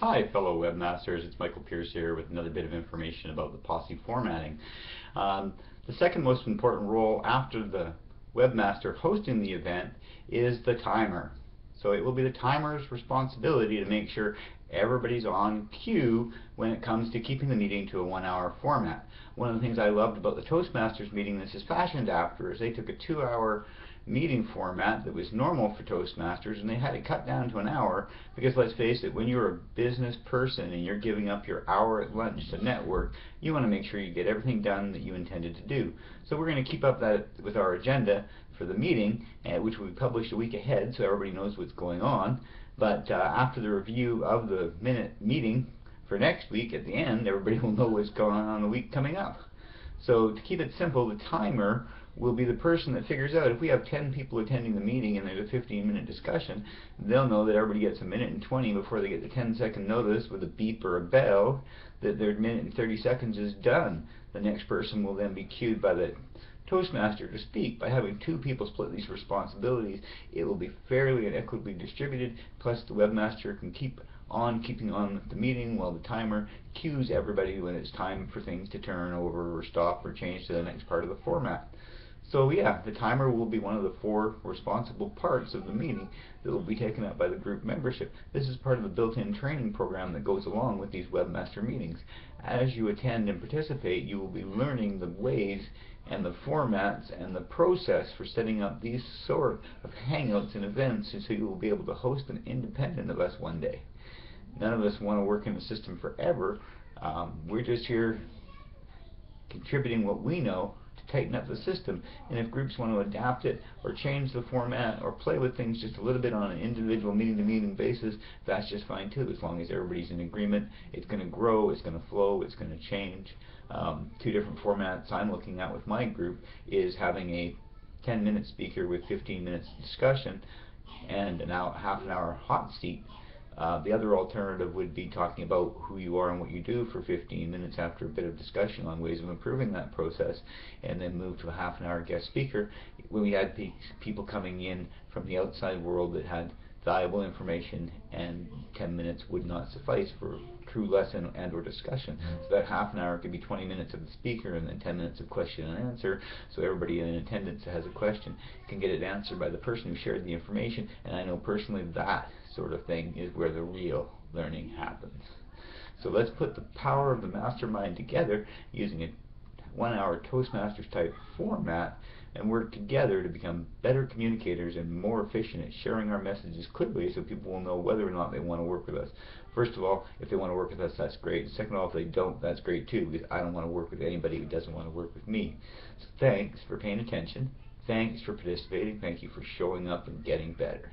Hi fellow webmasters, it's Michael Pierce here with another bit of information about the Posse formatting. The second most important role after the webmaster hosting the event is the timer. So it will be the timer's responsibility to make sure everybody's on cue when it comes to keeping the meeting to a 1-hour format. One of the things I loved about the Toastmasters meeting this is fashioned after is they took a 2-hour meeting format that was normal for Toastmasters and they had it cut down to an hour because, let's face it, when you're a business person and you're giving up your hour at lunch to network, you want to make sure you get everything done that you intended to do. So we're going to keep up that with our agenda for the meeting, which will be published a week ahead so everybody knows what's going on. But after the review of the meeting for next week, at the end, everybody will know what's going on the week coming up. So to keep it simple, the timer will be the person that figures out if we have 10 people attending the meeting and there's a 15-minute discussion, they'll know that everybody gets a minute and 20 before they get the 10-second notice with a beep or a bell that their minute and 30 seconds is done. The next person will then be cued by the Toastmaster to speak. By having two people split these responsibilities, it will be fairly and equitably distributed, plus the webmaster can keeping on with the meeting while the timer cues everybody when it's time for things to turn over or stop or change to the next part of the format. So yeah, the timer will be one of the 4 responsible parts of the meeting that will be taken up by the group membership. This is part of the built-in training program that goes along with these webmaster meetings. As you attend and participate, you will be learning the ways and the formats and the process for setting up these sort of hangouts and events, and so you will be able to host them independent of us one day. None of us want to work in the system forever. We're just here contributing what we know to tighten up the system, and if groups want to adapt it or change the format or play with things just a little bit on an individual meeting-to-meeting basis, that's just fine too, as long as everybody's in agreement. It's going to grow, it's going to flow, it's going to change. 2 different formats I'm looking at with my group is having a 10-minute speaker with 15 minutes discussion and half an hour hot seat. The other alternative would be talking about who you are and what you do for 15 minutes after a bit of discussion on ways of improving that process, and then move to a half an hour guest speaker when we had people coming in from the outside world that had valuable information, and 10 minutes would not suffice for true lesson and or discussion. So that half an hour could be 20 minutes of the speaker and then 10 minutes of question and answer, so everybody in attendance that has a question can get it answered by the person who shared the information. And I know personally that sort of thing is where the real learning happens. So let's put the power of the mastermind together using a 1-hour Toastmasters type format and work together to become better communicators and more efficient at sharing our messages clearly, so people will know whether or not they want to work with us. First of all, if they want to work with us, that's great. Second of all, if they don't, that's great too, because I don't want to work with anybody who doesn't want to work with me. So thanks for paying attention. Thanks for participating. Thank you for showing up and getting better.